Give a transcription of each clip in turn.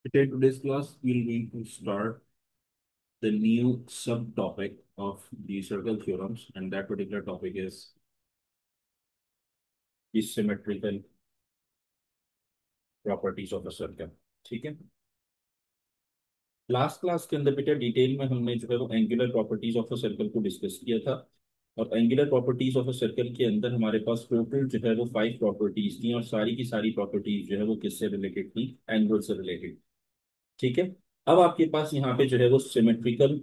In today's class, we're going to start the new subtopic of the circle theorems, and that particular topic is the symmetrical properties of a circle. ठीक है। Last class के अंदर बेटा detail में हमने जो है वो angular properties of a circle को डिस्कस किया था। और angular properties of a circle के अंदर हमारे पास टोटल जो है वो 5 प्रॉपर्टीज थी, और सारी की सारी प्रॉपर्टीज जो है वो किससे रिलेटेड थी? एंगल से रिलेटेड। ठीक है। अब आपके पास यहाँ पे जो है वो symmetrical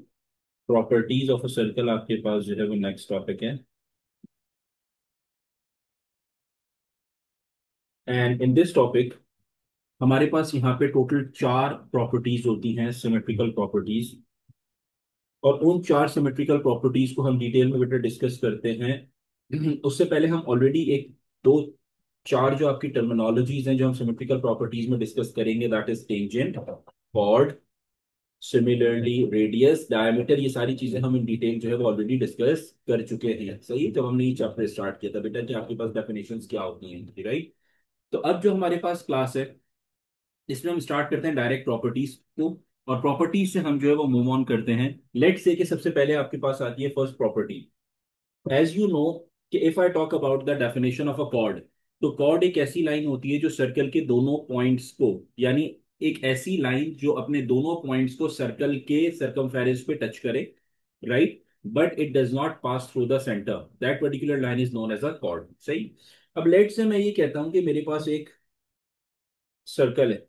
properties of a circle आपके पास जो है वो नेक्स्ट टॉपिक है। एंड इन दिस टॉपिक हमारे पास यहाँ पे टोटल 4 प्रॉपर्टीज होती हैं, सिमेट्रिकल प्रॉपर्टीज। और उन 4 सिमेट्रिकल प्रॉपर्टीज को हम डिटेल में बेटा डिस्कस करते हैं। उससे पहले हम ऑलरेडी एक दो चार जो आपकी टर्मिनोलॉजीज हैं जो हम सिमेट्रिकल प्रॉपर्टीज में डिस्कस करेंगे, that is tangent, chord, similarly radius, diameter, ये सारी चीजें हम इन डिटेल जो है वो ऑलरेडी डिस्कस कर चुके हैं। सही, जब हमने ये चैप्टर स्टार्ट किया था बेटा कि आपके पास डेफिनेशंस क्या होती हैं, राइट। तो अब जो हमारे पास क्लास है इसमें हम स्टार्ट करते हैं डायरेक्ट प्रॉपर्टीज को, और प्रॉपर्टीज से हम जो है वो मूव ऑन करते हैं। लेट्स से कि सबसे पहले आपके पास आती है first property. As you know कि if I talk about the definition of a chord, तो कॉर्ड एक ऐसी लाइन होती है जो सर्कल के दोनों पॉइंट्स को, यानी एक ऐसी लाइन जो अपने दोनों पॉइंट्स को सर्कल के सरकमफेरेंस पे टच करे, right, but it does not pass through the centre, that particular line is known as a chord. सही। अब लेट से मैं ये कहता हूं कि मेरे पास एक सर्कल है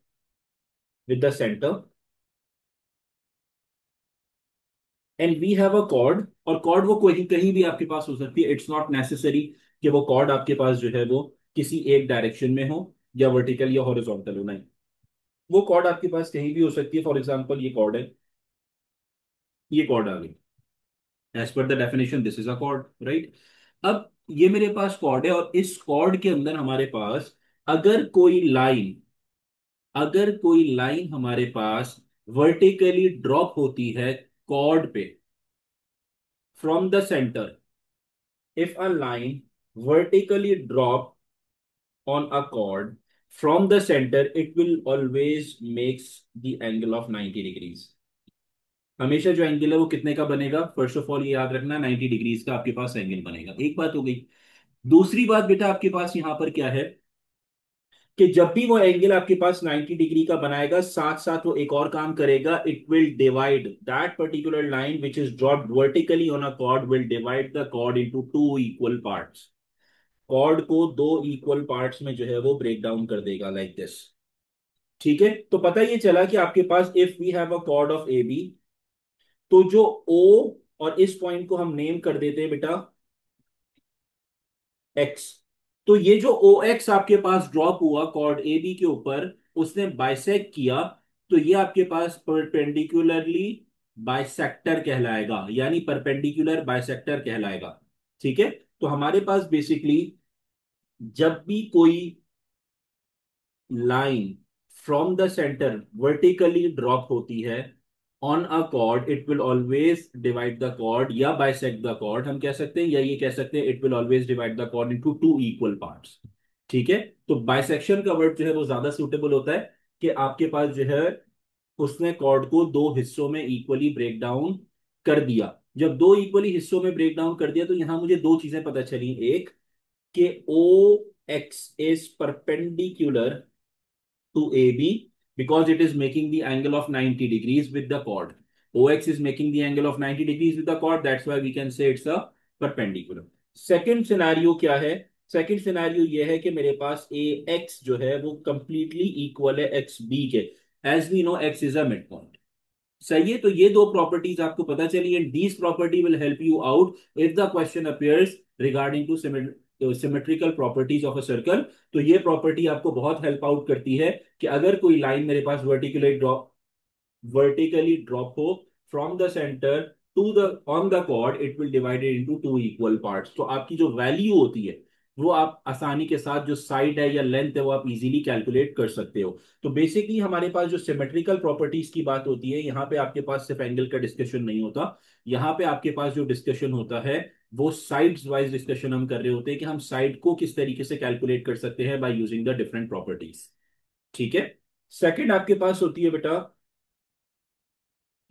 with the centre, and we have a chord, और कॉर्ड वो कोई कहीं भी आपके पास हो सकती है। इट्स नॉट नेसेसरी कि वो कॉर्ड आपके पास जो है वो किसी एक डायरेक्शन में हो, या वर्टिकल या हॉरिजॉन्टल हो, नहीं। वो कॉर्ड आपके पास कहीं भी हो सकती है। फॉर एग्जांपल ये कॉर्ड है, ये कॉर्ड आ गई। एज पर the definition this is a chord, right. अब ये मेरे पास कॉर्ड है, और इस कॉर्ड के अंदर हमारे पास अगर कोई लाइन अगर कोई लाइन हमारे पास वर्टिकली ड्रॉप होती है कॉर्ड पे from the centre, if a line vertically drop on a chord from the center, it will always makes the angle of 90 degrees। हमेशा जो एंगल है वो कितने का बनेगा? फर्स्ट ऑफ ऑल ये याद रखना, 90 डिग्रीज का आपके पास एंगल बनेगा। एक बात हो गई। दूसरी बात बेटा आपके पास यहां पर क्या है कि जब भी वो एंगल आपके पास 90 डिग्री का बनाएगा, साथ साथ वो एक और काम करेगा, it will divide that particular line which is dropped vertically on a chord, will divide the chord into two equal parts. Chord को दो इक्वल पार्ट्स में जो है वो ब्रेक डाउन कर देगा, लाइक दिस। ठीक है। तो पता ये चला कि आपके पास if we have a chord of A B, तो जो ओ, और इस पॉइंट को हम नेम कर देते हैं बेटा एक्स। तो ये जो ओ एक्स आपके पास ड्रॉप हुआ कॉर्ड ए बी के ऊपर, उसने बाइसेक्ट किया, तो ये आपके पास परपेंडिकुलरली बाइसेक्टर कहलाएगा, यानी परपेंडिकुलर बाइसेक्टर कहलाएगा। ठीक है। तो हमारे पास बेसिकली जब भी कोई line from the centre vertically drop होती है on a chord, it will always divide the chord या बाइसेक्ट द कॉर्ड, हम कह सकते हैं, या ये कह सकते हैं it will always divide the chord into two equal parts. ठीक है। तो बाइसेक्शन का वर्ड जो है वो ज्यादा सूटेबल होता है कि आपके पास जो है उसने कॉर्ड को दो हिस्सों में इक्वली ब्रेक डाउन कर दिया। जब दो इक्वली हिस्सों में ब्रेक डाउन कर दिया, तो यहां मुझे दो चीजें पता चली। एक कि O X is perpendicular to AB because it is making the angle of 90 degrees with the chord. OX is making the angle of 90 degrees with the chord. That's why we can say it's a perpendicular. Second scenario क्या है? Second scenario ये है कि मेरे पास ए x जो है वो कंप्लीटली इक्वल है एक्स बी के। As we know X is a mid point. सही है। तो ये दो प्रॉपर्टीज आपको पता चली, and these property will help you out if the question appears regarding two symmetrical properties of a circle. तो ये प्रॉपर्टी आपको बहुत हेल्प आउट करती है कि अगर कोई लाइन मेरे पास वर्टिकली ड्रॉप हो from the centre to the on the chord, it will divided into two equal parts. तो आपकी जो वैल्यू होती है वो आप आसानी के साथ, जो साइड है या लेंथ है, वो आप इजीली कैलकुलेट कर सकते हो। तो बेसिकली हमारे पास जो सिमेट्रिकल प्रॉपर्टीज की बात होती है, यहाँ पे आपके पास सिर्फ एंगल का डिस्कशन नहीं होता। यहाँ पे आपके पास जो डिस्कशन होता है वो साइड्स वाइज डिस्कशन हम कर रहे होते हैं कि हम साइड को किस तरीके से कैलकुलेट कर सकते हैं by using the different properties. ठीक है। सेकंड आपके पास होती है बेटा,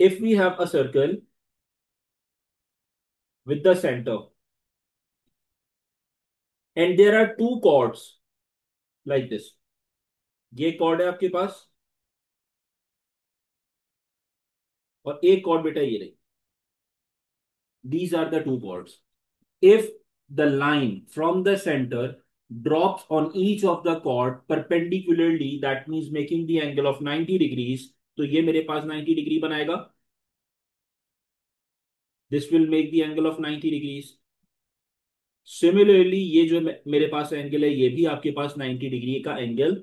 if we have a circle with the centre and there are two chords like this. ये कॉर्ड है आपके पास और एक कॉर्ड बेटा ये रही। These are the two chords. if the line from the center drops on each of the chord perpendicularly, that means making the angle of 90 degrees, तो ये मेरे पास 90 डिग्री बनाएगा। this will make the angle of 90 degrees। Similarly ये जो मेरे पास angle है ये भी आपके पास 90 डिग्री का एंगल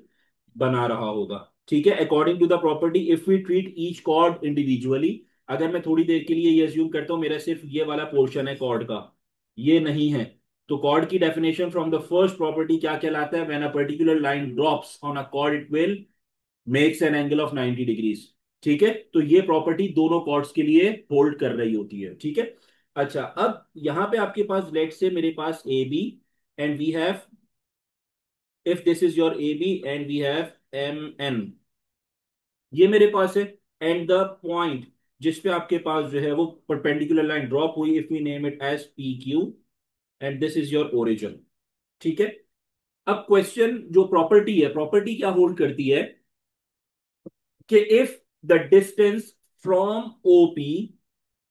बना रहा होगा। ठीक है, according to the property if we treat each chord individually. अगर मैं थोड़ी देर के लिए ये अज्यूम करता हूं मेरा सिर्फ ये वाला पोर्शन है कॉर्ड का, ये नहीं है, तो कॉर्ड की definition from the first property क्या कहलाता है? When a particular line drops on a chord it will makes an angle of 90 degrees. ठीक है, तो ये प्रॉपर्टी दोनों कॉर्ड्स के लिए होल्ड कर रही होती है। ठीक है, अच्छा अब यहां पे आपके पास लेट से मेरे पास A B and we have, if this is your A B and we have M N, ये मेरे पास है। एंड द पॉइंट जिस पे आपके पास जो है वो परपेंडिकुलर लाइन ड्रॉप हुई, if we name it as P Q and this is your origin. ठीक है, अब क्वेश्चन जो प्रॉपर्टी है, प्रॉपर्टी क्या होल्ड करती है कि if the distance from OP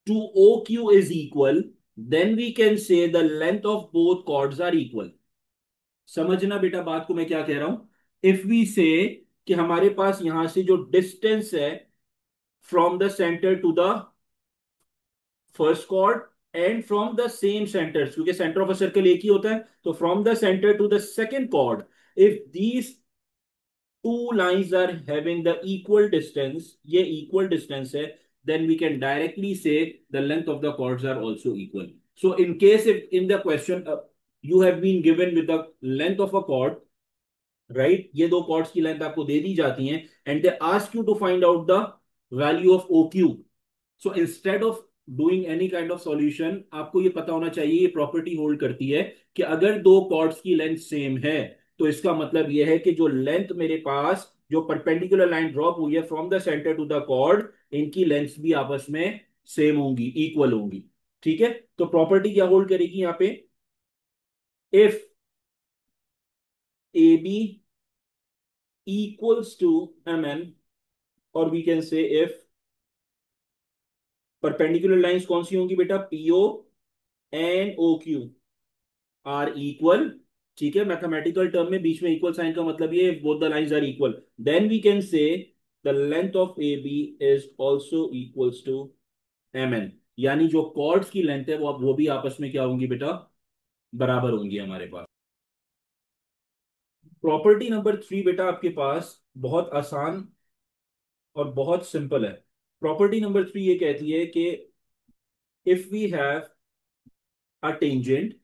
to O Q is equal then we can say the length of both chords are equal. समझना बेटा बात को मैं क्या कह रहा हूं। इफ वी से कि हमारे पास यहां से जो डिस्टेंस है from the centre to the first chord and from the same centre, क्योंकि सेंटर ऑफ अ सर्कल एक ही होता है, तो from the centre to the second chord, if these two lines are having the equal distance, ये equal distance है, then we can directly say the length of the chords are also equal. So in case if in the question you have been given with the length of a chord, right, ये दो chords की length आपको दे दी जाती हैं and they ask you to find out the value of OQ. So instead of doing any kind of solution, आपको ये पता होना चाहिए, ये प्रॉपर्टी होल्ड करती है कि अगर दो कॉर्ड्स की लेंथ सेम है तो इसका मतलब यह है कि जो लेंथ मेरे पास जो परपेंडिकुलर लाइन ड्रॉप हुई है from the centre to the chord, इनकी लेंथ भी आपस में सेम होंगी, इक्वल होंगी। ठीक है, तो प्रॉपर्टी क्या होल्ड करेगी यहां पे? If A B equals to M N, और we can say if perpendicular lines कौन सी होंगी बेटा? PO and O Q are equal. ठीक है, मैथमेटिकल टर्म में बीच में इक्वल साइन का मतलब ये both the lines are equal, then we can say the length of A B is also equals to M N. यानी जो कॉर्ड्स की लेंथ है वो भी आपस में क्या होंगी बेटा? बराबर होंगी हमारे पास। प्रॉपर्टी नंबर 3 बेटा आपके पास बहुत आसान और बहुत सिंपल है। प्रॉपर्टी नंबर 3 ये कहती है कि if we have a tangent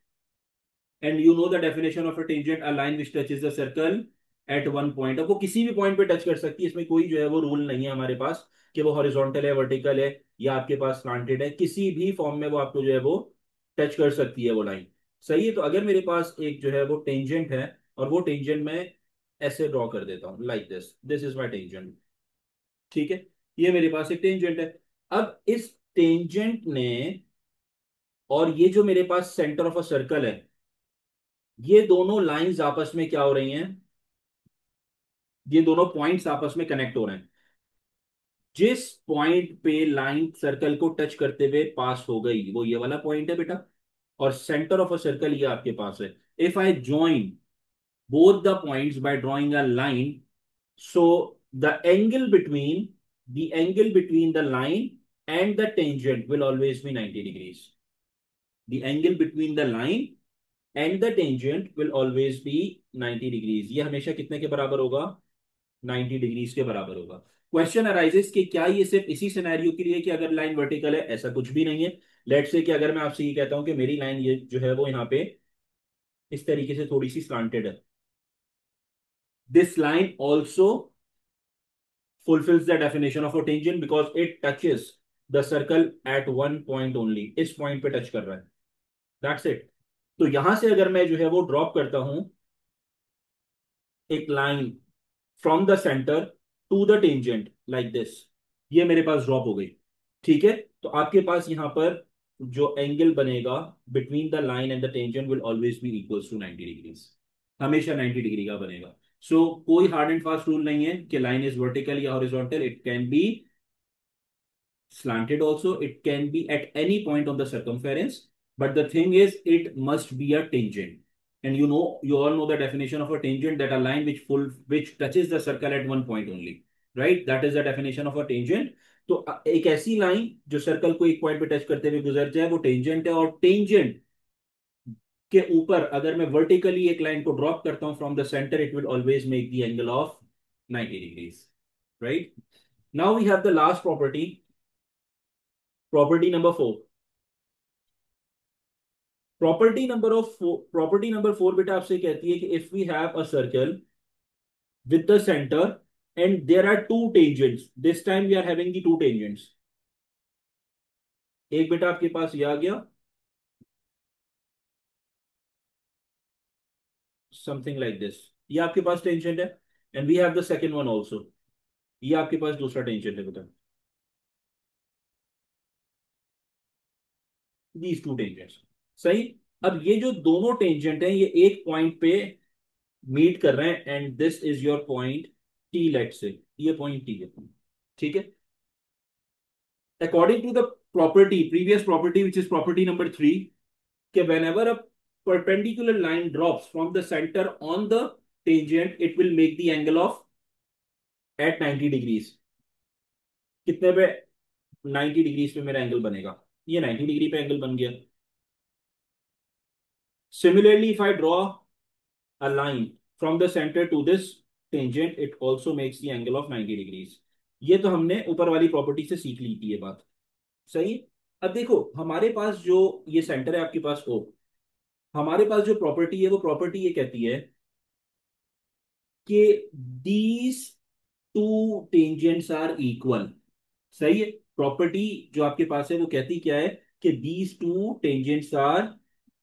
and you know the definition of a tangent, a line which touches the circle at one point. अब वो किसी भी पॉइंट पे टच कर सकती है, इसमें कोई जो है वो रूल नहीं है हमारे पास कि वो हॉरिजॉन्टल है, वर्टिकल है, या आपके पास स्लांटेड है, किसी भी फॉर्म में वो आपको जो है वो टच कर सकती है वो लाइन। सही है, तो अगर मेरे पास एक जो है वो टेंजेंट है और वो टेंजेंट मैं ऐसे ड्रॉ कर देता हूं like this, this is my tangent. ठीक है, ये मेरे पास एक टेंजेंट है। अब इस टेंजेंट ने और ये जो मेरे पास सेंटर ऑफ अ सर्कल है, ये दोनों लाइंस आपस में क्या हो रही हैं? ये दोनों पॉइंट्स आपस में कनेक्ट हो रहे हैं। जिस पॉइंट पे लाइन सर्कल को टच करते हुए पास हो गई वो ये वाला पॉइंट है बेटा, और सेंटर ऑफ अ सर्कल ये आपके पास है। If I join both the points by drawing a line, so the angle between the line and the tangent will always be 90 degrees. The angle between the line and the tangent will always be 90 degrees। ये हमेशा कितने के बराबर होगा? 90 degrees के बराबर होगा। Question arises कि क्या ये सिर्फ इसी सिनेरियो के लिए कि अगर लाइन वर्टिकल है? ऐसा कुछ भी नहीं है। लेट्स से कि अगर मैं आपसे ये कहता हूं कि मेरी लाइन ये जो है वो यहाँ पे इस तरीके से थोड़ी सी स्लांटेड है, this line also fulfills the definition of a tangent because it touches the circle at one point only, इस पॉइंट पे टच कर रहा है, दैट्स इट। तो यहां से अगर मैं जो है वो ड्रॉप करता हूं एक line from the centre, to the tangent like this, ये मेरे पास ड्रॉप हो गई। ठीक है, तो आपके पास यहां पर जो एंगल बनेगा between the line and the tangent will always be equals to 90 degrees, हमेशा 90 डिग्री का बनेगा। सो कोई हार्ड एंड फास्ट रूल नहीं है कि लाइन इज वर्टिकल या horizontal, it can be slanted also, it can be at any point on the circumference, but the thing is it must be a tangent. And you all know the definition of a tangent, that a line which touches the circle at one point only, right? That is the definition of a tangent. तो एक ऐसी line जो circle को एक point पे touch करते हुए गुजर जाए वो टेंजेंट है। और टेंजेंट के ऊपर अगर मैं वर्टिकली एक लाइन को ड्रॉप करता हूं from the centre, it will always make the angle of 90 degrees, right? Now we have the last property, property number 4। Property number 4 बेटा आपसे कहती है कि if we have a circle with the centre and there are two tangents, this time we are having the two tangents. एक बेटा आपके पास ये आ गया समथिंग लाइक दिस, ये आपके पास टेंजेंट है, and we have the second one also, ये आपके पास दूसरा टेंजेंट है बेटा, दीज टू टेंजेंट्स। सही। अब ये जो दोनों टेंजेंट हैं ये एक पॉइंट पे मीट कर रहे हैं, and this is your point T, let say ये पॉइंट टी है। ठीक है, according to the property, previous property which is property number 3, कि whenever a perpendicular line drops from the center on the tangent it will make the angle of at 90 degrees। कितने पे? 90 degrees पे मेरा angle बनेगा, ये 90 degree पे angle बन गया। Similarly if I draw a line from the center to this tangent it also makes the angle of 90 degrees। ये तो हमने ऊपर वाली प्रॉपर्टी से सीख ली थी ये बात। सही। अब देखो हमारे पास जो ये सेंटर है आपके पास O, हमारे पास जो प्रॉपर्टी है वो प्रॉपर्टी ये कहती है कि these two tangents are equal. सही है, प्रॉपर्टी जो आपके पास है वो कहती क्या है कि these two tangents are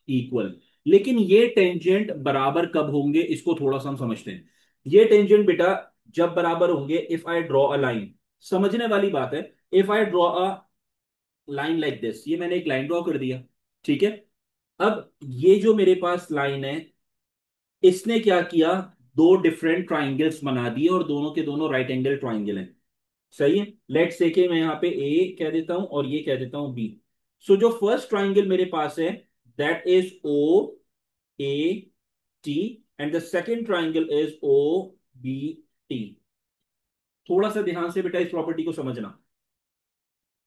equal. लेकिन ये टेंजेंट बराबर कब होंगे इसको थोड़ा सा हम समझते हैं। ये टेंजेंट बेटा जब बराबर होंगे if I draw a line, समझने वाली बात है। If I draw a line like this, ये मैंने एक लाइन ड्रॉ कर दिया। ठीक है, अब ये जो मेरे पास लाइन है इसने क्या किया, दो डिफरेंट ट्राइंगल्स बना दिए और दोनों के दोनों राइट एंगल ट्राइंगल हैं। सही है, लेट्स से कि मैं यहाँ पे ए कह देता हूं और ये कह देता हूं बी। सो जो फर्स्ट ट्राइंगल मेरे पास है that is O A T, and the second triangle is O B T. थोड़ा सा ध्यान से बेटा इस प्रॉपर्टी को समझना।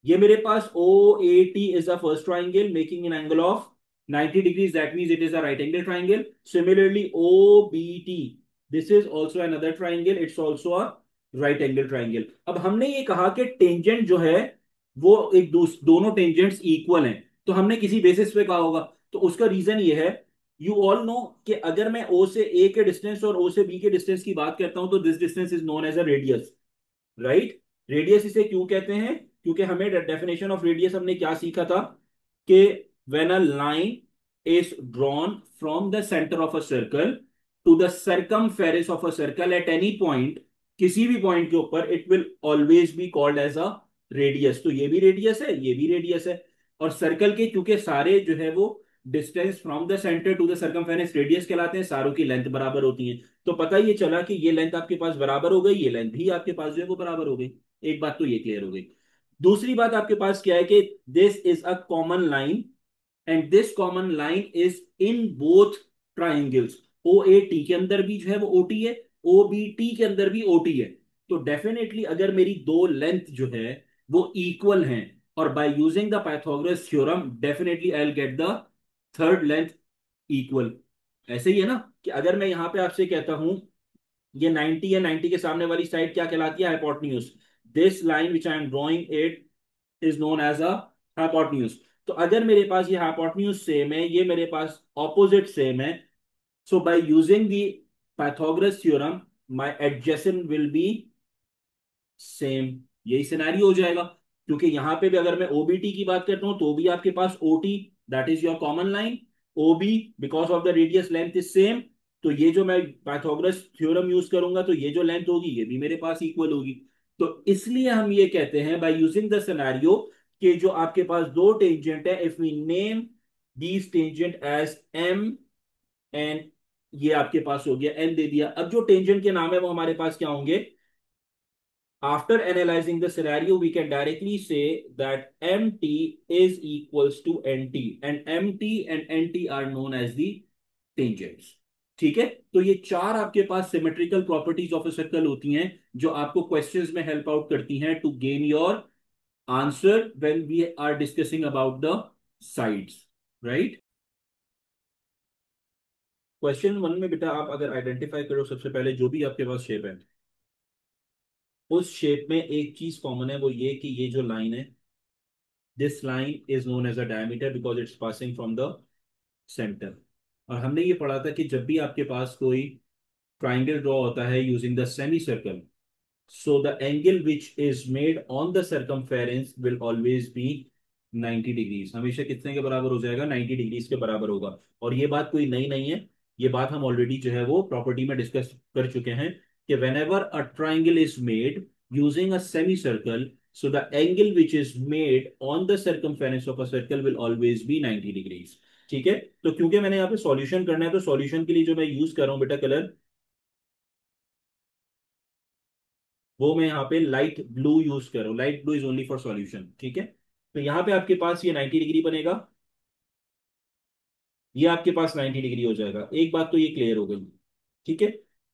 ये मेरे पास O A T is the first triangle making an angle of 90 degrees, that means it is a right angle triangle। Similarly OBT, this is also another triangle, it's also a right angle triangle। अब हमने ये कहा कि tangent जो है वो दोनों tangents equal हैं, तो हमने किसी बेसिस पे कहा होगा। तो उसका रीजन ये है, यू ऑल नो कि अगर मैं ओ से ए के डिस्टेंस और ओ से बी के डिस्टेंस की बात करता हूं तो this distance is known as a radius, right? Radius इसे क्यों कहते हैं? क्योंकि हमें डेफिनेशन ऑफ रेडियस हमने क्या सीखा था कि when a line is drawn from the centre of a circle to the circumference of a circle at any point, किसी भी पॉइंट के ऊपर, it will always be called as a radius. तो ये भी रेडियस है, ये भी रेडियस है। और सर्कल के क्योंकि सारे जो है वो distance from the centre to the circumference radius कहलाते हैं, सारों की लेंथ बराबर होती है। तो पता ये चला कि ये लेंथ आपके पास बराबर हो गई, ये लेंथ भी आपके पास जो है वो बराबर हो गई। एक बात तो ये क्लियर हो गई। दूसरी बात आपके पास क्या है कि this is a common line, and this common line is in both triangles. O A T के अंदर भी जो है वो ओटी है, ओ बी टी के अंदर भी ओटी है। तो डेफिनेटली अगर मेरी दो लेंथ जो है वो इक्वल हैं, और bye using the Pythagoras theorem definitely I will get the third length equal. ऐसे ही है ना कि अगर मैं यहां पे आपसे कहता हूं ये 90 है, 90 के सामने वाली साइड क्या कहलाती है? Hypotenuse. This line which I am drawing it is known as a hypotenuse. तो अगर मेरे पास ये हाइपोटेन्यूज सेम है, ये मेरे पास ऑपोजिट सेम है, so by using the Pythagoras theorem my adjacent will be same. यही सिनेरियो हो जाएगा, क्योंकि यहां पे भी अगर मैं ओबीटी की बात करता हूं तो भी आपके पास OT, that is your common line. OB because of the radius length is same, तो ये जो मैं पाइथागोरस थ्योरम यूज करूंगा तो ये जो लेंथ होगी ये भी मेरे पास इक्वल होगी। तो इसलिए हम ये कहते हैं बाय यूजिंग द सिनेरियो कि जो आपके पास दो टेंजेंट है, if we name these tangent as M and, ये आपके पास हो गया एन दे दिया। अब जो टेंजेंट के नाम है वो हमारे पास क्या होंगे? After analyzing the scenario, we can directly say that MT is equals to NT, and MT and NT are known as the tangents. ठीक है, तो ये चार आपके पास symmetrical properties of a circle होती हैं जो आपको क्वेश्चंस में हेल्प आउट करती हैं to gain your answer when we are discussing about the sides, right. Question one में बेटा आप अगर आइडेंटिफाई करो सबसे पहले जो भी आपके पास शेप है, उस शेप में एक चीज कॉमन है, वो ये कि ये जो लाइन है, this line is known as a diameter because it's passing from the centre. और हमने ये पढ़ा था कि जब भी आपके पास कोई ट्राइंगल ड्रॉ होता है using the semi circle, so the angle which is made on the circumference will always B 90 degrees. हमेशा कितने के बराबर हो जाएगा? 90 डिग्रीज के बराबर होगा। और ये बात कोई नई नहीं है, ये बात हम ऑलरेडी जो है वो प्रॉपर्टी में डिस्कस कर चुके हैं कि whenever a triangle is made using a semi circle, so the angle which is made on the circumference of a circle will always be 90 degrees। ठीक है, तो क्योंकि मैंने यहाँ पे सॉल्यूशन करना है तो सॉल्यूशन के लिए जो मैं यूज कर रहा हूं बेटा कलर, वो मैं यहाँ पे लाइट ब्लू यूज कर रहा हूँ। Light blue is only for solution, ठीक है। तो यहाँ पे आपके पास ये 90 डिग्री बनेगा, ये आपके पास 90 डिग्री हो जाएगा। एक बात तो ये क्लियर हो गई, ठीक है।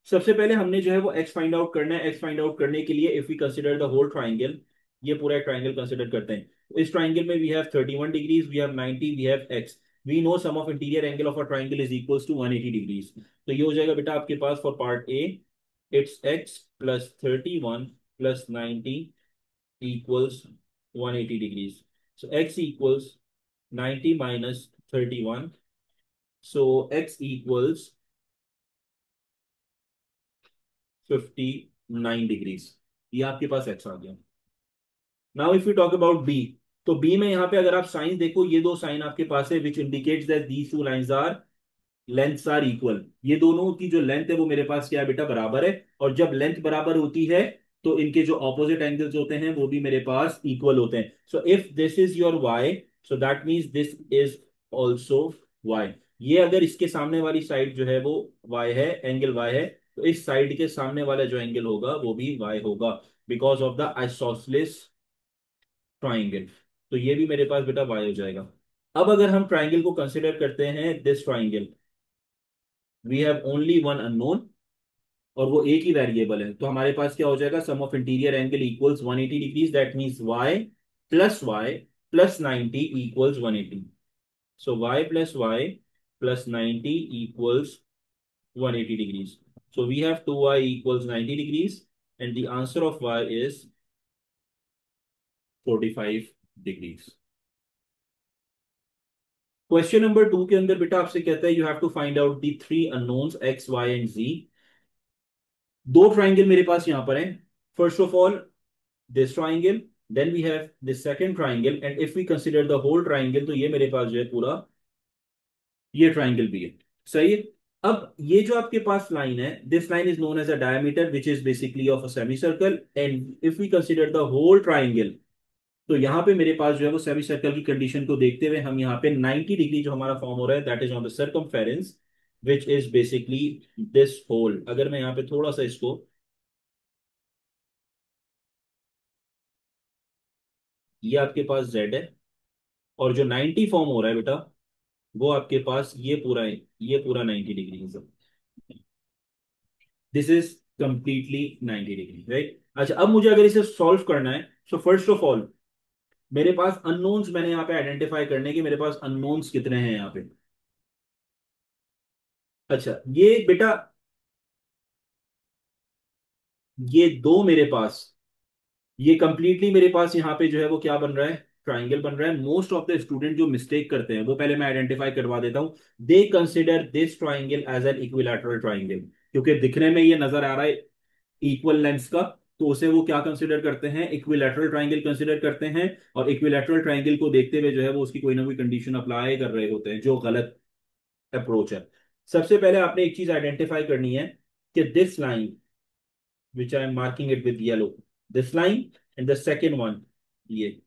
सबसे पहले हमने जो है वो एक्स फाइंड आउट करना है। एक्स फाइंड आउट करने के लिए if we consider the whole triangle, ये पूरा ट्राइंगल कंसिडर करते हैं, तो इस ट्राइंगल में we have 31 degrees, we have 90, we have X. We know sum of interior angle of a triangle is equals to 180 degrees. तो ये हो जाएगा बेटा आपके पास for part A, it's X plus 31 plus 90 equals 180 degrees. So x equals 90 minus 31. So x equals 59 degrees. ये आपके पास x आ गया। Now if you talk about b, तो b में यहाँ पे अगर आप साइन देखो, ये दो साइन आपके पास है which indicates that these two lines are lengths are equal. ये दोनों की जो लेंथ है वो मेरे पास क्या है बेटा? बराबर है। और जब लेंथ बराबर होती है तो इनके जो ऑपोजिट एंगल्स होते हैं वो भी मेरे पास इक्वल होते हैं। So if this is your y, so that means this is also y। ये अगर इसके सामने वाली साइड जो है वो y है, एंगल y है, तो इस साइड के सामने वाला जो एंगल होगा वो भी y होगा because of the isosceles triangle. तो ये भी मेरे पास बेटा y हो जाएगा। अब अगर हम ट्राइंगल को कंसिडर करते हैं, this triangle, we have only one unknown और वो एक ही वेरिएबल है, तो हमारे पास क्या हो जाएगा? Sum of interior angle equals 180 degrees, that means y plus 90 equals 180। So y plus 90 equals 180 degrees. So we have 2y equals 90 degrees and the answer of y is 45 degrees. Question number 2 के अंदर बेटा आपसे कहता है you have to find out the three unknowns x y and z। दो triangle मेरे पास यहां पर हैं। First of all this triangle, then we have this second triangle, and if we consider the whole triangle, तो ये मेरे पास जो है पूरा ये ट्राइंगल भी है, सही है। अब ये जो आपके पास लाइन है, this line is known as a diameter which is basically of a semi circle, and if we consider the whole triangle, तो यहाँ पे मेरे पास जो है वो सेमी सर्कल की कंडीशन को देखते हुए हम यहाँ पे 90 डिग्री जो हमारा फॉर्म हो रहा है that is on the circumference which is basically this whole. अगर मैं यहाँ पे थोड़ा सा इसको, ये आपके पास z है, और जो 90 फॉर्म हो रहा है बेटा वो आपके पास ये पूरा है, ये पूरा 90 डिग्री है। This is completely 90 degree, right. अच्छा, अब मुझे अगर इसे सॉल्व करना है, सो फर्स्ट ऑफ ऑल मेरे पास अननोन्स मैंने यहाँ पे आइडेंटिफाई करने के, मेरे पास अननोन्स कितने हैं यहाँ पे? अच्छा, ये बेटा ये दो मेरे पास, ये कंप्लीटली मेरे पास यहाँ पे जो है वो क्या बन रहा है? ट्राइंगल बन रहा है। मोस्ट ऑफ द स्टूडेंट जो मिस्टेक करते हैं वो पहले मैं आइडेंटिफाई करवा देता हूं। They consider this triangle as an equilateral triangle, क्योंकि दिखने में ये नजर आ रहा है इक्वल लेंथ का, तो उसे वो क्या कंसिडर करते हैं? इक्विलैटरल ट्राइंगल कंसिडर करते हैं। और इक्विलैटरल ट्राइंगल को देखते हुए जो है वो उसकी कोई ना कोई कंडीशन अप्लाई कर रहे होते हैं, जो गलत अप्रोच है। सबसे पहले आपने एक चीज आइडेंटिफाई करनी है कि this line which I am marking it with yellow, this line and the second one, ये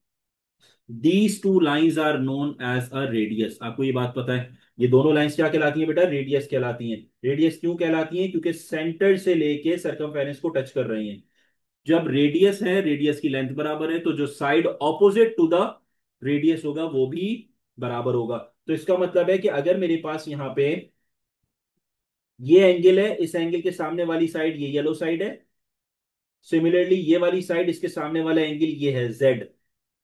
these two lines are known as a radius. आपको ये बात पता है, ये दोनों लाइंस क्या कहलाती हैं बेटा? रेडियस कहलाती हैं। रेडियस क्यों कहलाती हैं? क्योंकि सेंटर से लेके सरकमफेरेंस को टच कर रही हैं। जब रेडियस है, रेडियस की लेंथ बराबर है, तो जो side opposite to the radius होगा वो भी बराबर होगा। तो इसका मतलब है कि अगर मेरे पास यहां पे ये एंगल है, इस एंगल के सामने वाली साइड ये येलो साइड है, सिमिलरली ये वाली साइड, इसके सामने वाला एंगल ये है जेड,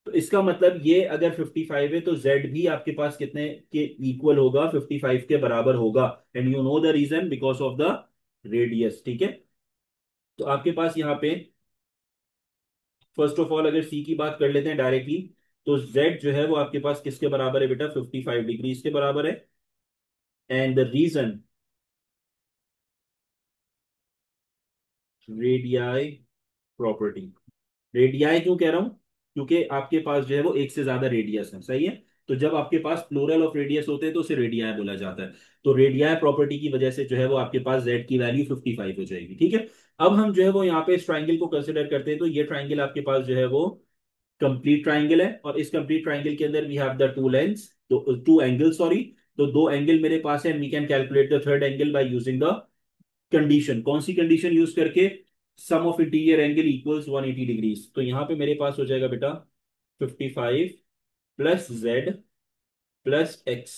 तो इसका मतलब ये अगर 55 है तो जेड भी आपके पास कितने के इक्वल होगा? 55 के बराबर होगा। And you know the reason, because of the radius. ठीक है, तो आपके पास यहाँ पे फर्स्ट ऑफ ऑल अगर सी की बात कर लेते हैं डायरेक्टली, तो जेड जो है वो आपके पास किसके बराबर है बेटा? 55 डिग्रीज के बराबर है। And the reason, radii property. Radii क्यों कह रहा हूं? क्योंकि आपके पास जो है वो एक से ज्यादा रेडियस है, सही है। तो जब आपके पास प्लूरल ऑफ रेडियस होते हैं तो उसे रेडियाई बोला जाता है। तो रेडियाई प्रॉपर्टी की वजह से जो है वो आपके पास जेड की वैल्यू 55 हो जाएगी। ठीक है, अब हम जो है वो यहाँ पे इस ट्राइंगल को कंसिडर करते हैं। तो ये ट्राइंगल आपके पास जो है वो कंप्लीट ट्राइंगल है, और इस कंप्लीट ट्राइंगल के अंदर we have the two lengths, तो टू एंगल सॉरी। तो दो एंगल मेरे पास है, we can calculate the third angle by using the condition. कौन सी कंडीशन यूज करके? Sum of interior angle equals 180 degrees. तो यहां पे मेरे पास हो जाएगा बेटा 55 plus Z plus X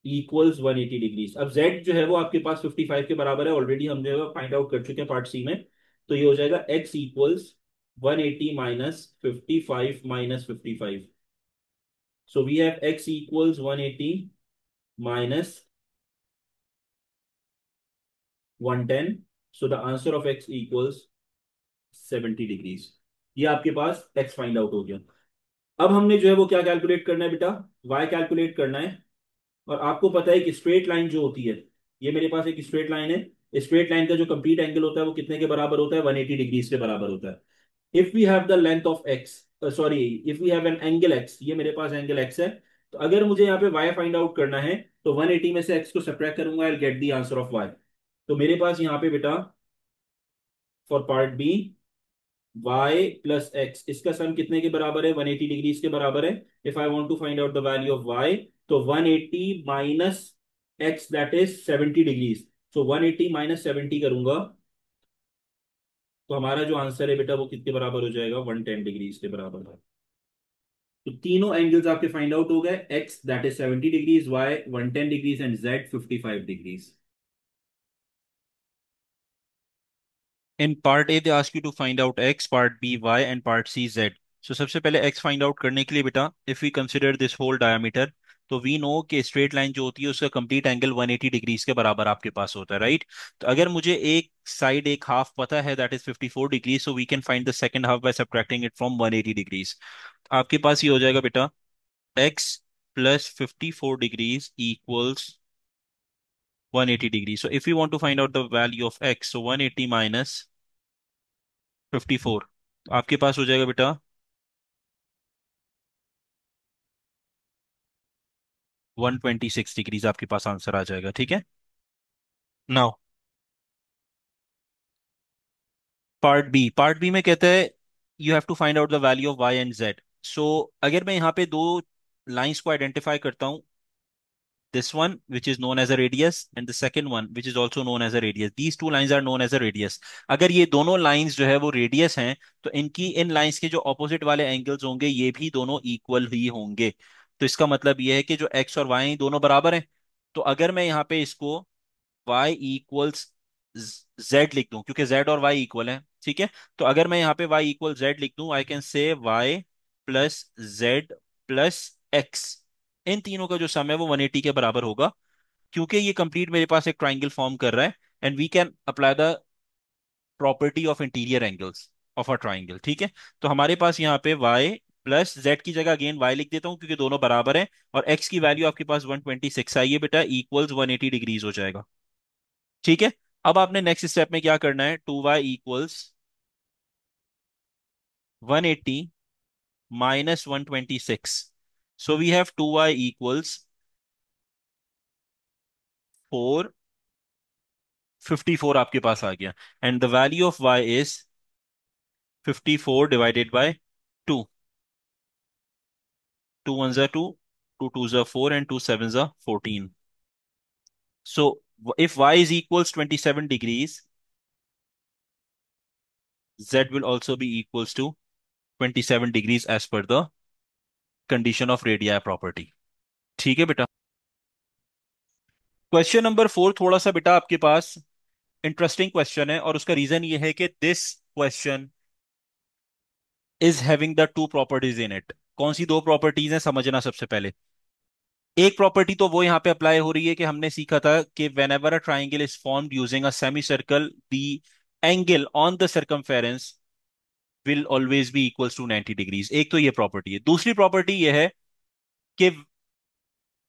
equals 180 degrees. अब जेड जो है वो आपके पास 55 के बराबर है, ऑलरेडी हम जो है फाइंड आउट कर चुके हैं पार्ट सी में। तो ये हो जाएगा x equals 180 minus 55 minus 55। So we have x equals 180 minus 110। So the answer of x equals 70 degrees. ये आपके पास एक्स फाइंड आउट हो गया। अब हमने जो है वो क्या कैलकुलेट करना है बेटा? वाई कैलकुलेट करना है। और आपको पता है कि स्ट्रेट लाइन जो होती है, ये मेरे पास एक स्ट्रेट लाइन है, स्ट्रेट लाइन का जो कंप्लीट एंगल होता है वो कितने के बराबर होता है? 180 डिग्रीज के बराबर होता है। If we have the length of x, sorry, if we have an angle x, ये मेरे पास एंगल एक्स है, तो अगर मुझे यहाँ पे वाई फाइंड आउट करना है तो 180 में से एक्स को सब्ट्रैक्ट करूंगा, I get the answer of y. तो मेरे पास यहाँ पे बेटा for part B y plus x, इसका सम कितने के बराबर है? 180 डिग्रीज के बराबर है। If I want to find out the value of y, तो 180 minus x that is 70 degrees. So 180 minus 70 करूंगा तो हमारा जो आंसर है बेटा वो कितने बराबर हो जाएगा? 110 डिग्रीज के बराबर है। तो तीनों एंगल्स आपके फाइंड आउट हो गए, x that is 70 degrees, y 110 degrees and z 55 degrees. In part A, they ask you to find out x, part B y, and part C z. So सबसे पहले x find out करने के लिए बेटा, if we consider this whole diameter, तो we know कि straight line जो होती है उसका complete angle 180 डिग्रीज के बराबर आपके पास होता है, राइट? तो अगर मुझे एक साइड एक हाफ पता है that is 54 degree, so we can find the second half by subtracting it from 180 degrees. आपके पास ये हो जाएगा बेटा x plus 54 degrees equals 180 degrees. So if you want to find out the value of x, so 180 minus 54, तो आपके पास हो जाएगा बेटा 126 डिग्रीज आपके पास आंसर आ जाएगा, ठीक है। नाउ पार्ट बी में कहता है you have to find out the value of Y and Z. So अगर मैं यहाँ पे दो लाइंस को आइडेंटिफाई करता हूँ, this one which is known as a radius and the second one which is also known as a radius, these two lines are known as a radius। अगर ये दोनों लाइंस जो है वो रेडियस हैं, तो इनकी इन लाइंस के जो ऑपोजिट वाले एंगल्स होंगे ये भी दोनों इक्वल ही होंगे। तो इसका मतलब ये है कि जो x और y दोनों बराबर हैं। तो अगर मैं यहाँ पे इसको y इक्वल्स z लिख दूं, क्योंकि z और y इक्वल है, ठीक है। तो अगर मैं यहाँ पे y इक्वल z लिख दूं, I can say y plus z plus x, इन तीनों का जो सम है वो 180 के बराबर होगा, क्योंकि ये कंप्लीट मेरे पास एक ट्राइंगल फॉर्म कर रहा है। And we can apply the property of interior angles of a triangle, ठीक है। तो हमारे पास यहाँ पे y प्लस z की जगह अगेन y लिख देता हूँ क्योंकि दोनों बराबर हैं, और x की वैल्यू आपके पास 126 आई है बेटा, इक्वल्स 180 डिग्रीज हो जाएगा, ठीक है। अब आपने नेक्स्ट स्टेप में क्या करना है, 2y equals 180 minus 126। So we have 2y equals 4, 54 आपके पास आ गया। And the value of y is 54 divided by 2। 2 1 are 2, 2 2 are 4, and 2 7 are 14. So if y is equals 27 degrees, z will also be equals to 27 degrees as per the condition of radii property. ठीक है बेटा। Question number 4 थोड़ा सा बेटा आपके पास interesting question है, और उसका रीजन ये है कि this question is having the to properties in it. कौन सी दो प्रॉपर्टीज हैं समझना सबसे पहले। एक प्रॉपर्टी तो वो यहाँ पे अप्लाई हो रही है कि हमने सीखा था कि whenever a triangle is formed using a semi circle, the angle on the circumference will always be equals to 90 degrees. एक तो ये प्रॉपर्टी है। दूसरी प्रॉपर्टी ये है कि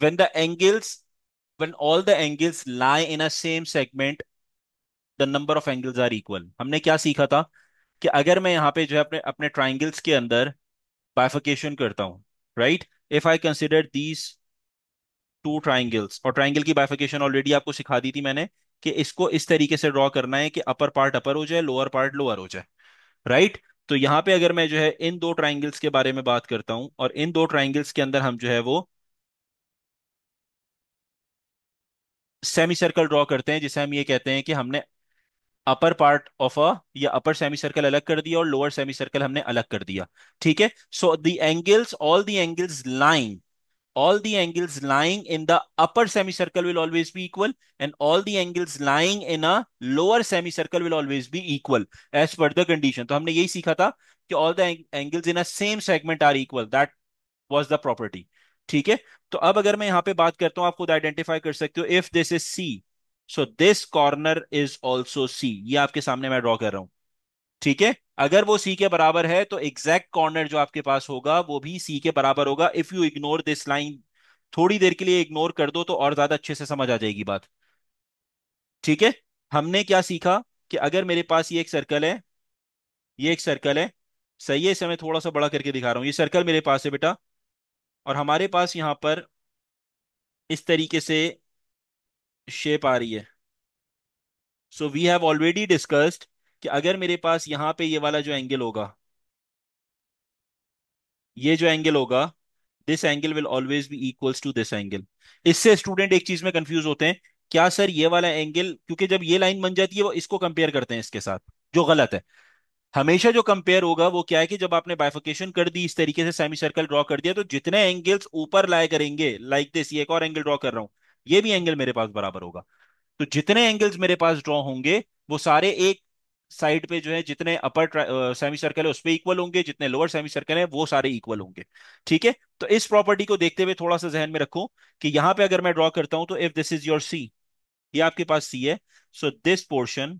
when the angles when all the angles lie in a same segment, the number of angles are equal। हमने क्या सीखा था कि अगर मैं यहाँ पे जो है अपने अपने ट्राइंगल्स के अंदर बाइफिकेशन करता हूँ, right, if I consider these two triangles, और ट्राइंगल की बाइफिकेशन ऑलरेडी आपको सिखा दी थी मैंने कि इसको इस तरीके से ड्रॉ करना है कि अपर पार्ट अपर हो जाए, लोअर पार्ट लोअर हो जाए, राइट। तो यहाँ पे अगर मैं जो है इन दो ट्राइंगल्स के बारे में बात करता हूं, और इन दो ट्राइंगल्स के अंदर हम जो है वो सेमी सर्कल ड्रॉ करते हैं, जिसे हम ये कहते हैं कि हमने अपर पार्ट ऑफ अ या अपर सेमी सर्कल अलग कर दिया और लोअर सेमी सर्कल हमने अलग कर दिया। ठीक है। So the angles all the angles lying all the angles lying in the upper semicircle will always be equal, and all the angles lying in a lower semicircle will always be equal as per the condition। तो हमने यही सीखा था कि all the angles in a same segment are equal, that was the property। ठीक है। तो अब अगर मैं यहां पे बात करता हूं, आप खुद आइडेंटिफाई कर सकते हो, if this is C, so this corner is also C. ये आपके सामने मैं ड्रॉ कर रहा हूं। ठीक है। अगर वो सी के बराबर है तो एग्जैक्ट कॉर्नर जो आपके पास होगा वो भी सी के बराबर होगा। If you ignore this line, थोड़ी देर के लिए इग्नोर कर दो तो और ज्यादा अच्छे से समझ आ जाएगी बात। ठीक है। हमने क्या सीखा कि अगर मेरे पास ये एक सर्कल है, ये एक सर्कल है, सही है, इसे मैं थोड़ा सा बड़ा करके दिखा रहा हूं। ये सर्कल मेरे पास है बेटा, और हमारे पास यहां पर इस तरीके से शेप आ रही है। So we have already discussed कि अगर मेरे पास यहां पे ये वाला जो एंगल होगा, ये जो एंगल होगा, this angle will always be equals to this angle. इससे स्टूडेंट एक चीज में कंफ्यूज होते हैं, क्या सर ये वाला एंगल, क्योंकि जब ये लाइन बन जाती है वो इसको कंपेयर करते हैं इसके साथ, जो गलत है। हमेशा जो कंपेयर होगा वो क्या है कि जब आपने बाइफिकेशन कर दी, इस तरीके से सेमी सर्कल ड्रॉ कर दिया, तो जितने एंगल्स ऊपर लाए करेंगे, लाइक दिस, ये एक और एंगल ड्रॉ कर रहा हूं, ये भी एंगल मेरे पास बराबर होगा। तो जितने एंगल्स मेरे पास ड्रॉ होंगे वो सारे एक साइड पे जो है, जितने अपर सेमी सर्कल है उस पे इक्वल होंगे, जितने लोअर सेमी सर्कल है वो सारे इक्वल होंगे। ठीक है। तो इस प्रॉपर्टी को देखते हुए थोड़ा सा जहन में रखो कि यहां पे अगर मैं ड्रॉ करता हूं तो if this is your C, ये आपके पास सी है, so this portion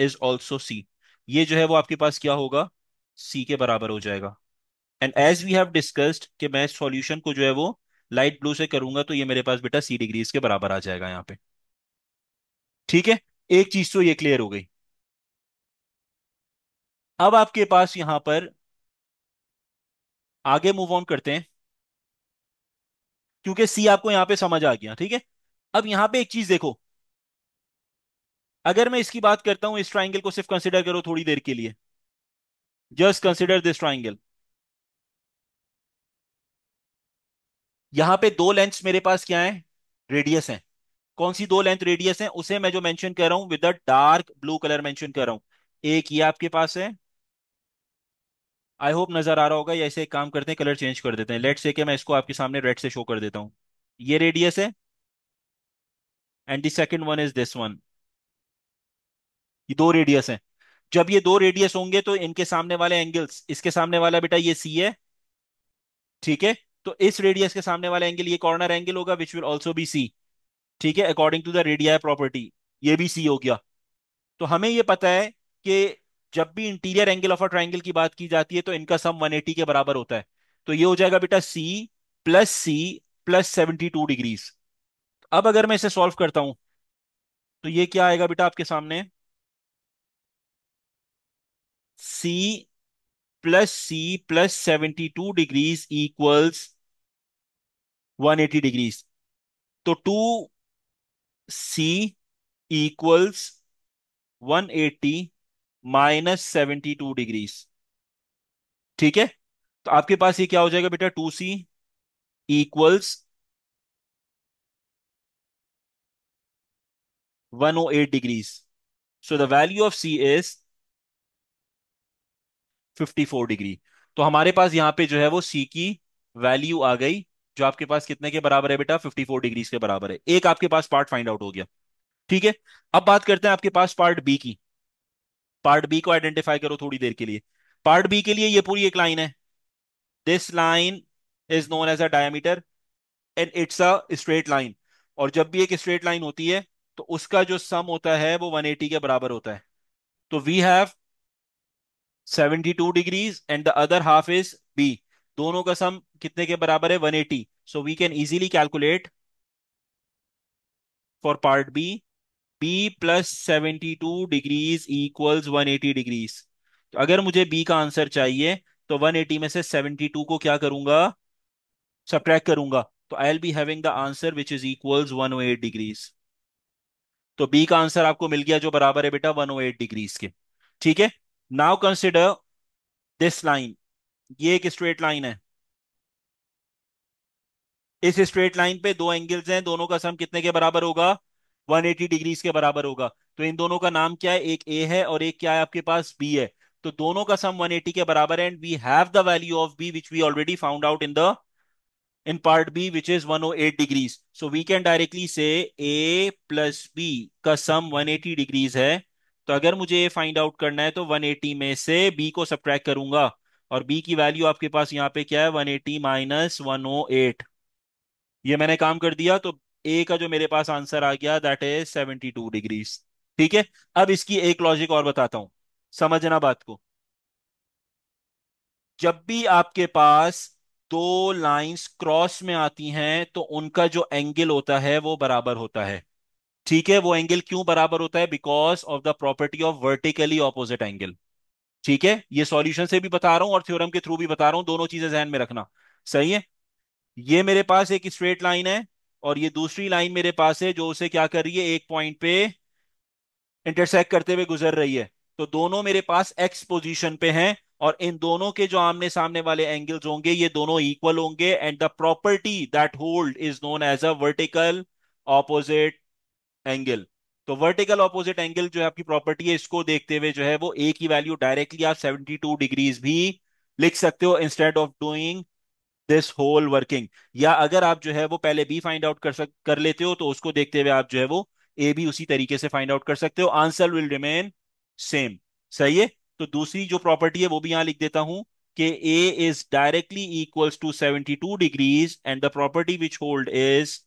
is also C. ये जो है वो आपके पास क्या होगा, सी के बराबर हो जाएगा। And as we have discussed कि मैं सॉल्यूशन को जो है वो लाइट ब्लू से करूंगा, तो ये मेरे पास बेटा सी डिग्रीज के बराबर आ जाएगा यहाँ पे। ठीक है। एक चीज तो ये क्लियर हो गई। अब आपके पास यहां पर आगे मूव ऑन करते हैं, क्योंकि सी आपको यहां पे समझ आ गया। ठीक है। अब यहां पे एक चीज देखो, अगर मैं इसकी बात करता हूं, इस ट्राइंगल को सिर्फ कंसिडर करो थोड़ी देर के लिए, जस्ट कंसिडर दिस ट्राइंगल। यहां पे दो लेंथ्स मेरे पास क्या है, रेडियस है। कौन सी दो लेंथ रेडियस है, उसे मैं जो मेंशन कर रहा हूं with the dark blue colour mention कर रहा हूं। एक ये आपके पास है, आई होप नजर आ रहा होगा, या ऐसे एक काम करते हैं, कलर चेंज कर देते हैं। लेट्स से कि मैं इसको आपके सामने रेड से शो कर देता हूं। ये रेडियस है, and the second one is this one. ये दो रेडियस हैं। जब ये दो रेडियस होंगे तो इनके सामने वाले एंगल्स, इसके सामने वाला बेटा ये सी है, ठीक है, तो इस रेडियस के सामने वाला एंगल ये कॉर्नर एंगल होगा which will also be C. ठीक है, according to the radii property ये भी सी हो गया। तो हमें ये पता है कि जब भी interior angle of a triangle की बात की जाती है तो इनका सम 180 के बराबर होता है। तो ये हो जाएगा बेटा सी प्लस 72 डिग्रीज। अब अगर मैं इसे सॉल्व करता हूं तो ये क्या आएगा बेटा आपके सामने, C plus 72 degrees equals 180 degrees. तो टू सी इक्वल्स 180 -72 डिग्रीज। ठीक है, तो आपके पास ये क्या हो जाएगा बेटा, 2C equals 108 degrees. So the value of C is 54 degree. तो हमारे पास यहाँ पे जो है वो सी की वैल्यू आ गई, जो आपके पास कितने के बराबर है बेटा, 54 डिग्रीज के बराबर है। एक आपके पास पार्ट फाइंड आउट हो गया। ठीक है, अब बात करते हैं आपके पास पार्ट बी की। पार्ट बी को आइडेंटिफाई करो थोड़ी देर के लिए। पार्ट बी के लिए ये पूरी एक लाइन है। This line is known as a diameter and it's a straight line. और जब भी एक स्ट्रेट लाइन होती है तो उसका जो सम होता है वो 180 के बराबर होता है। तो we have 72 degrees and the other half is B. दोनों का सम कितने के बराबर है, 180। So we can easily calculate for part B, B plus 72 degrees equals 180 degrees. तो अगर मुझे बी का आंसर चाहिए तो 180 में से 72 को क्या करूंगा, सब्ट्रैक्ट करूंगा। तो I will be having the answer which is equals 108 degrees. तो बी का आंसर आपको मिल गया जो बराबर है बेटा 108 डिग्रीज के। ठीक है, नाउ कंसिडर दिस लाइन। ये एक स्ट्रेट लाइन है। इस स्ट्रेट लाइन पे दो एंगल्स हैं, दोनों का सम कितने के बराबर होगा, 180 डिग्रीज के बराबर होगा। तो इन दोनों का नाम क्या है, एक ए है और एक क्या है आपके पास, बी है। तो दोनों का सम 180 के बराबर है and we have the value of B which we already found out in part B which is 108 degrees. So we can directly say A plus B का सम 180 डिग्रीज है। तो अगर मुझे ये फाइंड आउट करना है तो 180 में से B को सब्ट्रैक्ट करूंगा। और B की वैल्यू आपके पास यहाँ पे क्या है, 180 माइनस 108। ये मैंने काम कर दिया तो A का जो मेरे पास आंसर आ गया दैट इज 72 डिग्रीज। ठीक है, अब इसकी एक लॉजिक और बताता हूं, समझना बात को। जब भी आपके पास दो लाइंस क्रॉस में आती हैं तो उनका जो एंगल होता है वो बराबर होता है। ठीक है, वो एंगल क्यों बराबर होता है, because of the property of vertically opposite angle. ठीक है, ये सॉल्यूशन से भी बता रहा हूं और थ्योरम के थ्रू भी बता रहा हूं, दोनों चीजें ध्यान में रखना। सही है, ये मेरे पास एक स्ट्रेट लाइन है और ये दूसरी लाइन मेरे पास है जो उसे क्या कर रही है, एक पॉइंट पे इंटरसेक्ट करते हुए गुजर रही है। तो दोनों मेरे पास एक्स पोजीशन पे हैं और इन दोनों के जो आमने सामने वाले एंगल्स होंगे ये दोनों इक्वल होंगे and the property that hold is known as a vertical opposite angle. तो वर्टिकल ऑपोजिट एंगल जो है आपकी प्रॉपर्टी है, इसको देखते हुए जो है वो ए की वैल्यू डायरेक्टली आप 72 डिग्रीज भी लिख सकते हो instead of doing this whole working. या अगर आप जो है वो पहले बी फाइंड आउट कर लेते हो तो उसको देखते हुए आप जो है वो ए भी उसी तरीके से फाइंड आउट कर सकते हो, आंसर विल रिमेन सेम। सही है, तो दूसरी जो प्रॉपर्टी है वो भी यहां लिख देता हूं कि A is directly equals to 72 degrees and the property which hold is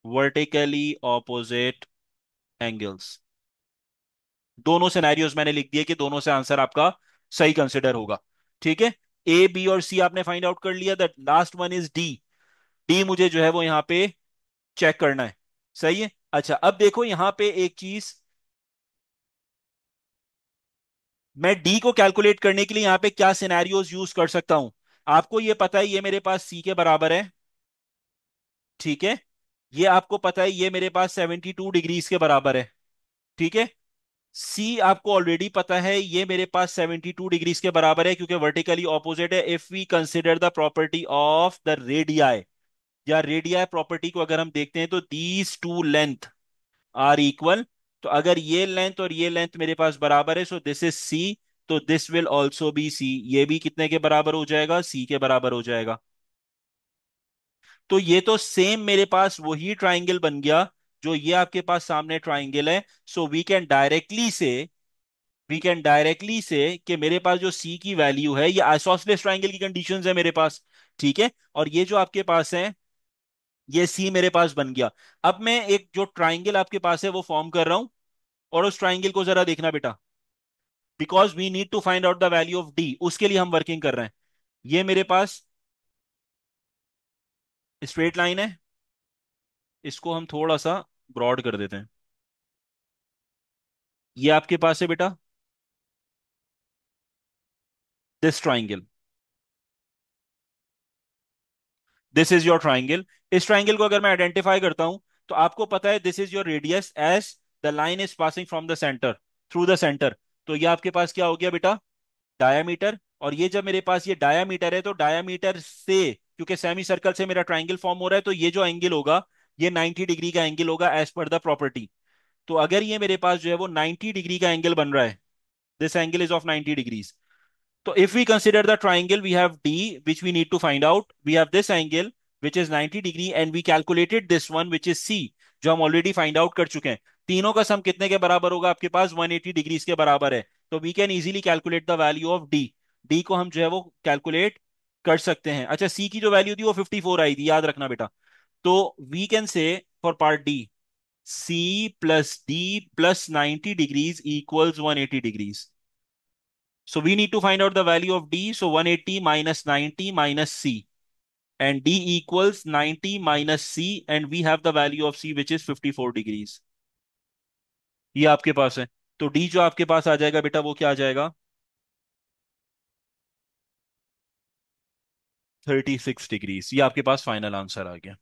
vertically opposite angles. दोनों सिनेरियोज मैंने लिख दिए कि दोनों से आंसर आपका सही कंसिडर होगा। ठीक है, ए बी और सी आपने फाइंड आउट कर लिया, that last one is D. D मुझे जो है वो यहां पे चेक करना है। सही है, अच्छा अब देखो यहां पे एक चीज, मैं डी को कैलकुलेट करने के लिए यहां पे क्या सिनेरियोज यूज कर सकता हूं। आपको ये पता है ये मेरे पास सी के बराबर है। ठीक है, ये आपको पता है ये मेरे पास 72 डिग्रीज के बराबर है। ठीक है, सी आपको ऑलरेडी पता है ये मेरे पास 72 डिग्रीज के बराबर है क्योंकि वर्टिकली ऑपोजिट है। If we consider the property of the radii, या रेडियाई प्रॉपर्टी को अगर हम देखते हैं तो these two length are equal. तो अगर ये लेंथ और ये लेंथ मेरे पास बराबर है सो दिस इज सी, तो this will also be C. ये भी कितने के बराबर हो जाएगा, सी के बराबर हो जाएगा। तो ये तो सेम मेरे पास वही ट्राइंगल बन गया जो ये आपके पास सामने ट्राइंगल है। सो वी कैन डायरेक्टली से कि मेरे पास जो सी की वैल्यू है ये आइसोसेलेस ट्राइंगल की कंडीशंस है मेरे पास। ठीक है, और ये जो आपके पास है ये सी मेरे पास बन गया। अब मैं एक जो ट्राइंगल आपके पास है वो फॉर्म कर रहा हूं और उस ट्राइंगल को जरा देखना बेटा, because we need to find out the value of D, उसके लिए हम वर्किंग कर रहे हैं। ये मेरे पास स्ट्रेट लाइन है, इसको हम थोड़ा सा ब्रॉड कर देते हैं। ये आपके पास है बेटा this triangle, this is your triangle. इस ट्राइंगल को अगर मैं आइडेंटिफाई करता हूं तो आपको पता है this is your radius as the line is passing from the centre, through the centre. तो ये आपके पास क्या हो गया बेटा, डायामीटर। और ये जब मेरे पास ये डायामीटर है, तो डायामीटर से, क्योंकि सेमी सर्कल से मेरा ट्राइंगल फॉर्म हो रहा है, तो ये जो एंगल होगा ये 90 डिग्री का एंगल होगा एज पर द प्रॉपर्टी। तो अगर ये मेरे पास जो है वो 90 डिग्री का एंगल बन रहा है, this angle is of 90 degrees. So if we consider the triangle, we have D, which we need to find out. We have this angle, which is 90 degree, and we calculated this one, which is C, जो हम already find out कर चुके हैं। तीनों का sum कितने के बराबर होगा आपके पास, 180 डिग्रीज के बराबर है। तो we can easily calculate the value of D. D को हम जो है वो कैलकुलेट कर सकते हैं। अच्छा, सी की जो वैल्यू थी वो 54 आई थी, याद रखना बेटा। तो we can say for part D, C plus D plus 90 degrees equals 180 degrees. So we need to find out the value of D. So 180 minus 90 minus C. And D equals 90 minus C. And we have the value of C, which is 54 degrees. ये आपके पास है। तो D जो आपके पास आ जाएगा बेटा, वो क्या आ जाएगा, 36 डिग्रीज। ये आपके पास फाइनल आंसर आ गया।